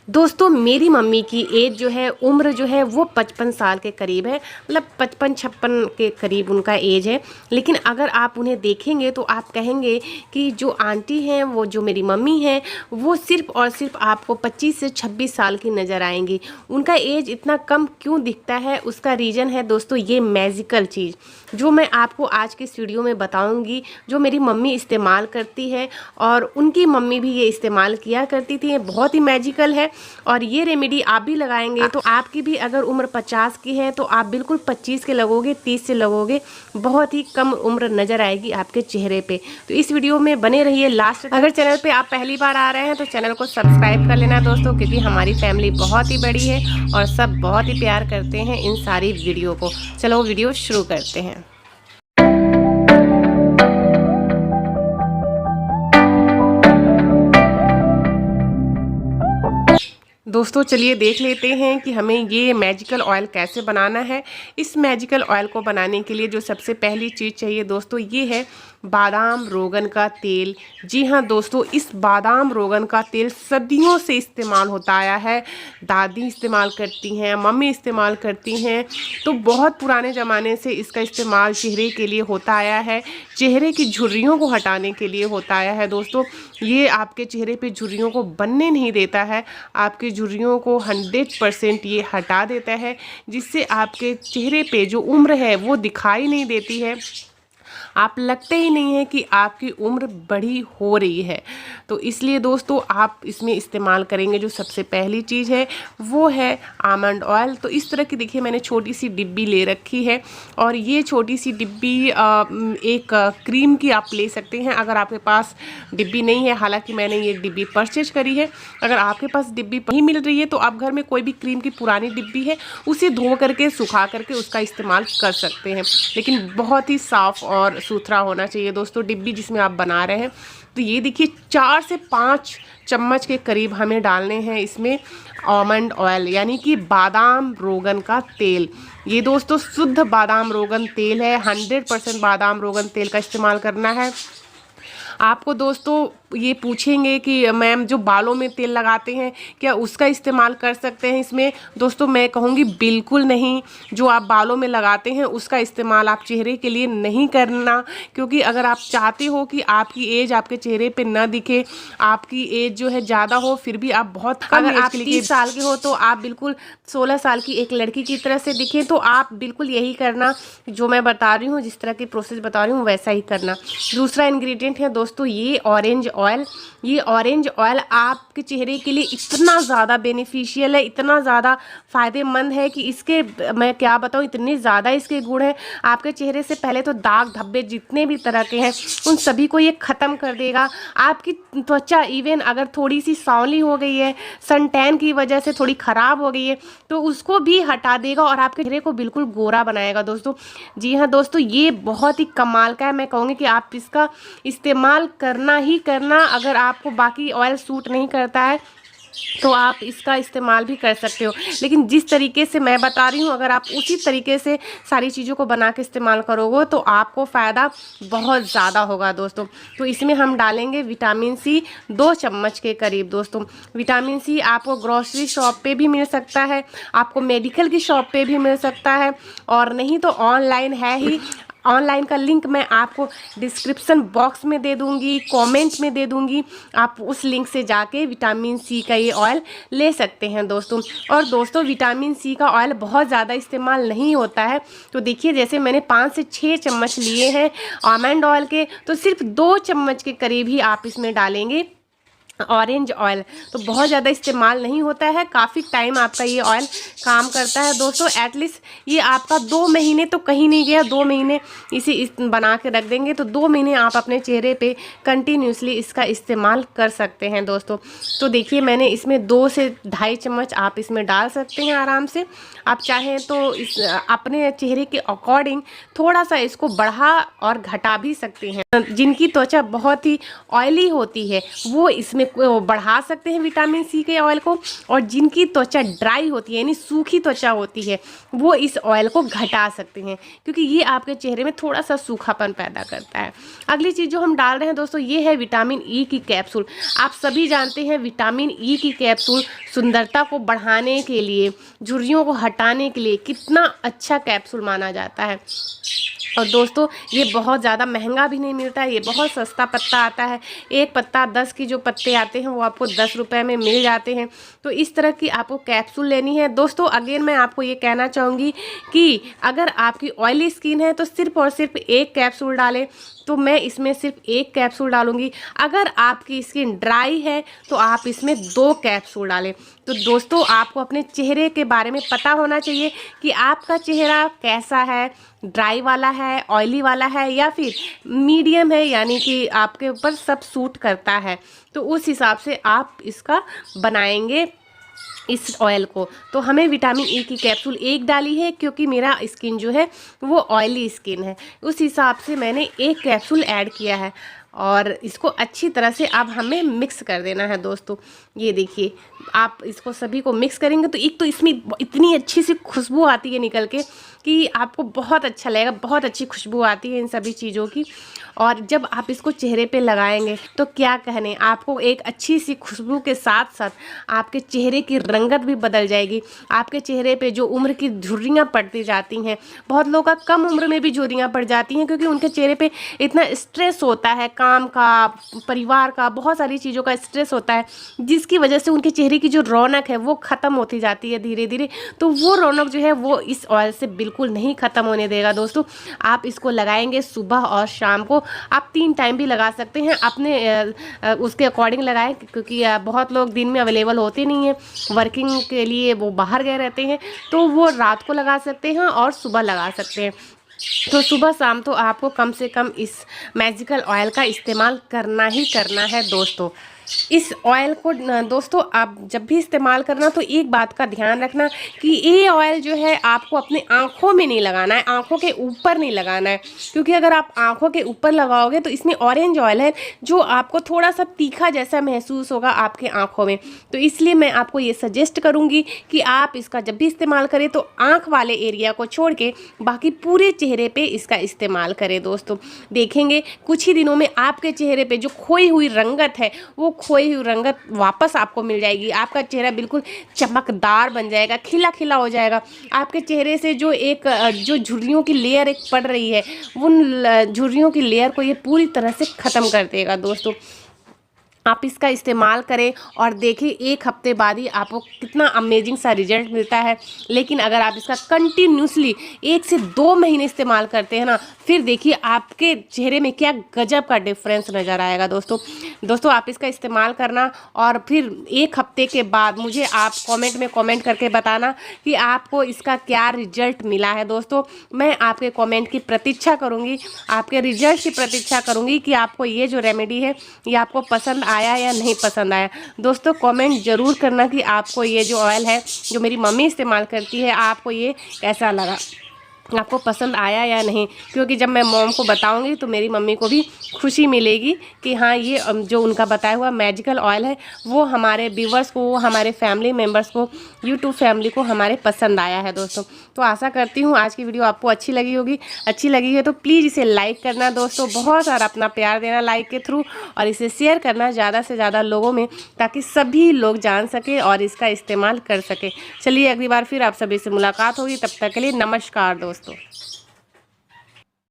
दोस्तों मेरी मम्मी की एज जो है, उम्र जो है वो 55 साल के करीब है। मतलब 55-56 के करीब उनका एज है। लेकिन अगर आप उन्हें देखेंगे तो आप कहेंगे कि जो आंटी हैं, वो जो मेरी मम्मी हैं, वो सिर्फ़ और सिर्फ आपको 25 से 26 साल की नज़र आएंगी। उनका एज इतना कम क्यों दिखता है, उसका रीज़न है दोस्तों ये मैजिकल चीज़ जो मैं आपको आज के इस वीडियो में बताऊंगी, जो मेरी मम्मी इस्तेमाल करती है और उनकी मम्मी भी ये इस्तेमाल किया करती थी। ये बहुत ही मैजिकल है और ये रेमेडी आप भी लगाएंगे तो आपकी भी अगर उम्र 50 की है तो आप बिल्कुल 25 के लगोगे, 30 से लगोगे। बहुत ही कम उम्र नज़र आएगी आपके चेहरे पे। तो इस वीडियो में बने रहिए लास्ट। अगर चैनल पे आप पहली बार आ रहे हैं तो चैनल को सब्सक्राइब कर लेना दोस्तों, क्योंकि हमारी फैमिली बहुत ही बड़ी है और सब बहुत ही प्यार करते हैं इन सारी वीडियो को। चलो वीडियो शुरू करते हैं। दोस्तों चलिए देख लेते हैं कि हमें ये मैजिकल ऑयल कैसे बनाना है। इस मैजिकल ऑयल को बनाने के लिए जो सबसे पहली चीज़ चाहिए दोस्तों, ये है बादाम रोगन का तेल। जी हाँ दोस्तों, इस बादाम रोगन का तेल सदियों से इस्तेमाल होता आया है। दादी इस्तेमाल करती हैं, मम्मी इस्तेमाल करती हैं, तो बहुत पुराने ज़माने से इसका इस्तेमाल चेहरे के लिए होता आया है। चेहरे की झुर्रियों को हटाने के लिए होता आया है दोस्तों। ये आपके चेहरे पे झुर्रियों को बनने नहीं देता है, आपके झुर्रियों को 100% ये हटा देता है, जिससे आपके चेहरे पे जो उम्र है वो दिखाई नहीं देती है। आप लगते ही नहीं है कि आपकी उम्र बड़ी हो रही है। तो इसलिए दोस्तों आप इसमें इस्तेमाल करेंगे, जो सबसे पहली चीज़ है वो है आमंड ऑयल। तो इस तरह की देखिए मैंने छोटी सी डिब्बी ले रखी है और ये छोटी सी डिब्बी एक क्रीम की आप ले सकते हैं अगर आपके पास डिब्बी नहीं है। हालांकि मैंने ये डिब्बी परचेज करी है। अगर आपके पास डिब्बी नहीं मिल रही है तो आप घर में कोई भी क्रीम की पुरानी डिब्बी है उसे धो करके सुखा करके उसका इस्तेमाल कर सकते हैं, लेकिन बहुत ही साफ़ और सुथरा होना चाहिए दोस्तों डिब्बी जिसमें आप बना रहे हैं। तो ये देखिए 4 से 5 चम्मच के करीब हमें डालने हैं इसमें आमंड ऑयल, यानी कि बादाम रोगन का तेल। ये दोस्तों शुद्ध बादाम रोगन तेल है, 100% बादाम रोगन तेल का इस्तेमाल करना है। आपको दोस्तों ये पूछेंगे कि मैम जो बालों में तेल लगाते हैं क्या उसका इस्तेमाल कर सकते हैं इसमें? दोस्तों मैं कहूँगी बिल्कुल नहीं। जो आप बालों में लगाते हैं उसका इस्तेमाल आप चेहरे के लिए नहीं करना, क्योंकि अगर आप चाहते हो कि आपकी एज आपके चेहरे पे ना दिखे, आपकी एज जो है ज़्यादा हो, फिर भी आप बहुत कम एज के लिए 30 साल के हो तो आप बिल्कुल 16 साल की एक लड़की की तरह से दिखें, तो आप बिल्कुल यही करना जो मैं बता रही हूँ, जिस तरह की प्रोसेस बता रही हूँ वैसा ही करना। दूसरा इंग्रेडिएंट है दोस्तों ये ऑरेंज ऑयल। ये ऑरेंज ऑयल आपके चेहरे के लिए इतना ज़्यादा बेनिफिशियल है, इतना ज़्यादा फ़ायदेमंद है कि इसके मैं क्या बताऊँ, इतने ज़्यादा इसके गुण हैं। आपके चेहरे से पहले तो दाग धब्बे जितने भी तरह के हैं उन सभी को ये ख़त्म कर देगा। आपकी त्वचा इवन अगर थोड़ी सी सांवली हो गई है, सन टैन की वजह से थोड़ी ख़राब हो गई है, तो उसको भी हटा देगा और आपके चेहरे को बिल्कुल गोरा बनाएगा दोस्तों। जी हाँ दोस्तों, ये बहुत ही कमाल का है। मैं कहूँगी कि आप इसका इस्तेमाल करना ही करना। अगर आपको बाकी ऑयल सूट नहीं करता है तो आप इसका इस्तेमाल भी कर सकते हो, लेकिन जिस तरीके से मैं बता रही हूँ अगर आप उसी तरीके से सारी चीज़ों को बना के इस्तेमाल करोगे तो आपको फ़ायदा बहुत ज़्यादा होगा दोस्तों। तो इसमें हम डालेंगे विटामिन सी 2 चम्मच के करीब दोस्तों। विटामिन सी आपको ग्रॉसरी शॉप पे भी मिल सकता है, आपको मेडिकल की शॉप पे भी मिल सकता है, और नहीं तो ऑनलाइन है ही। ऑनलाइन का लिंक मैं आपको डिस्क्रिप्शन बॉक्स में दे दूंगी, कमेंट में दे दूंगी। आप उस लिंक से जाके विटामिन सी का ये ऑयल ले सकते हैं दोस्तों। और दोस्तों विटामिन सी का ऑयल बहुत ज़्यादा इस्तेमाल नहीं होता है। तो देखिए जैसे मैंने 5 से 6 चम्मच लिए हैं आमंड ऑयल के, तो सिर्फ 2 चम्मच के करीब ही आप इसमें डालेंगे ऑरेंज ऑयल। तो बहुत ज़्यादा इस्तेमाल नहीं होता है, काफ़ी टाइम आपका ये ऑयल काम करता है दोस्तों। एटलीस्ट ये आपका 2 महीने तो कहीं नहीं गया, 2 महीने इसे बना के रख देंगे तो 2 महीने आप अपने चेहरे पे कंटिन्यूसली इसका इस्तेमाल कर सकते हैं दोस्तों। तो देखिए मैंने इसमें 2 से 2.5 चम्मच आप इसमें डाल सकते हैं आराम से। आप चाहें तो इस अपने चेहरे के अकॉर्डिंग थोड़ा सा इसको बढ़ा और घटा भी सकते हैं। जिनकी त्वचा बहुत ही ऑयली होती है वो इसमें इसमें बढ़ा सकते हैं विटामिन सी के ऑयल को, और जिनकी त्वचा ड्राई होती है यानी सूखी त्वचा होती है वो इस ऑयल को घटा सकते हैं, क्योंकि ये आपके चेहरे में थोड़ा सा सूखापन पैदा करता है। अगली चीज़ जो हम डाल रहे हैं दोस्तों ये है विटामिन ई की कैप्सूल। आप सभी जानते हैं विटामिन ई की कैप्सूल सुंदरता को बढ़ाने के लिए, झुर्रियों को हटाने के लिए कितना अच्छा कैप्सूल माना जाता है। और दोस्तों ये बहुत ज़्यादा महंगा भी नहीं मिलता है, ये बहुत सस्ता पत्ता आता है। एक पत्ता 10 की जो पत्ते आते हैं वो आपको 10 रुपये में मिल जाते हैं। तो इस तरह की आपको कैप्सूल लेनी है दोस्तों। अगेन मैं आपको ये कहना चाहूँगी कि अगर आपकी ऑयली स्किन है तो सिर्फ और सिर्फ एक कैप्सूल डालें, तो मैं इसमें सिर्फ एक कैप्सूल डालूंगी। अगर आपकी स्किन ड्राई है तो आप इसमें 2 कैप्सूल डालें। तो दोस्तों आपको अपने चेहरे के बारे में पता होना चाहिए कि आपका चेहरा कैसा है, ड्राई वाला है, ऑयली वाला है या फिर मीडियम है, यानी कि आपके ऊपर सब सूट करता है। तो उस हिसाब से आप इसका बनाएंगे इस ऑयल को। तो हमें विटामिन ई की कैप्सूल एक डाली है क्योंकि मेरा स्किन जो है वो ऑयली स्किन है, उस हिसाब से मैंने एक कैप्सूल ऐड किया है। और इसको अच्छी तरह से अब हमें मिक्स कर देना है दोस्तों। ये देखिए आप इसको सभी को मिक्स करेंगे तो एक तो इसमें इतनी अच्छी सी खुशबू आती है निकल के कि आपको बहुत अच्छा लगेगा, बहुत अच्छी खुशबू आती है इन सभी चीज़ों की। और जब आप इसको चेहरे पे लगाएंगे तो क्या कहने, आपको एक अच्छी सी खुशबू के साथ साथ आपके चेहरे की रंगत भी बदल जाएगी। आपके चेहरे पे जो उम्र की झुर्रियाँ पड़ती जाती हैं, बहुत लोगों का कम उम्र में भी झुर्रियाँ पड़ जाती हैं क्योंकि उनके चेहरे पे इतना स्ट्रेस होता है, काम का, परिवार का, बहुत सारी चीज़ों का स्ट्रेस होता है, जिसकी वजह से उनके चेहरे की जो रौनक है वो ख़त्म होती जाती है धीरे धीरे। तो वो रौनक जो है वो इस ऑयल से बिल्कुल नहीं ख़त्म होने देगा दोस्तों। आप इसको लगाएंगे सुबह और शाम को, आप 3 टाइम भी लगा सकते हैं, अपने उसके अकॉर्डिंग लगाएं, क्योंकि बहुत लोग दिन में अवेलेबल होते नहीं हैं, वर्किंग के लिए वो बाहर गए रहते हैं, तो वो रात को लगा सकते हैं और सुबह लगा सकते हैं। तो सुबह शाम तो आपको कम से कम इस मैजिकल ऑयल का इस्तेमाल करना ही करना है दोस्तों। इस ऑयल को दोस्तों आप जब भी इस्तेमाल करना तो एक बात का ध्यान रखना कि ये ऑयल जो है आपको अपने आँखों में नहीं लगाना है, आँखों के ऊपर नहीं लगाना है, क्योंकि अगर आप आँखों के ऊपर लगाओगे तो इसमें ऑरेंज ऑयल है जो आपको थोड़ा सा तीखा जैसा महसूस होगा आपके आँखों में। तो इसलिए मैं आपको ये सजेस्ट करूँगी कि आप इसका जब भी इस्तेमाल करें तो आँख वाले एरिया को छोड़ के बाकी पूरे चेहरे पर इसका इस्तेमाल करें दोस्तों। देखेंगे कुछ ही दिनों में आपके चेहरे पर जो खोई हुई रंगत है वो खोई हुई रंगत वापस आपको मिल जाएगी। आपका चेहरा बिल्कुल चमकदार बन जाएगा, खिला खिला हो जाएगा। आपके चेहरे से जो जो झुर्रियों की लेयर एक पड़ रही है, उन झुर्रियों की लेयर को ये पूरी तरह से ख़त्म कर देगा दोस्तों। आप इसका इस्तेमाल करें और देखिए 1 हफ्ते बाद ही आपको कितना अमेजिंग सा रिजल्ट मिलता है। लेकिन अगर आप इसका कंटिन्यूसली 1 से 2 महीने इस्तेमाल करते हैं ना, फिर देखिए आपके चेहरे में क्या गजब का डिफरेंस नज़र आएगा दोस्तों आप इसका इस्तेमाल करना और फिर 1 हफ्ते के बाद मुझे आप कमेंट में कमेंट करके बताना कि आपको इसका क्या रिजल्ट मिला है दोस्तों। मैं आपके कमेंट की प्रतीक्षा करूँगी, आपके रिजल्ट की प्रतीक्षा करूँगी कि आपको ये जो रेमेडी है ये आपको पसंद आया या नहीं पसंद आया। दोस्तों कमेंट ज़रूर करना कि आपको ये जो ऑयल है जो मेरी मम्मी इस्तेमाल करती है आपको ये कैसा लगा, आपको पसंद आया या नहीं, क्योंकि जब मैं मॉम को बताऊंगी तो मेरी मम्मी को भी खुशी मिलेगी कि हाँ ये जो उनका बताया हुआ मैजिकल ऑयल है वो हमारे व्यूवर्स को, वो हमारे फैमिली मेम्बर्स को, यूट्यूब फैमिली को हमारे पसंद आया है दोस्तों। तो आशा करती हूँ आज की वीडियो आपको अच्छी लगी होगी। अच्छी लगी है तो प्लीज़ इसे लाइक करना दोस्तों, बहुत सारा अपना प्यार देना लाइक के थ्रू, और इसे शेयर करना ज़्यादा से ज़्यादा लोगों में ताकि सभी लोग जान सके और इसका इस्तेमाल कर सके। चलिए अगली बार फिर आप सभी से मुलाकात होगी, तब तक के लिए नमस्कार दोस्तों।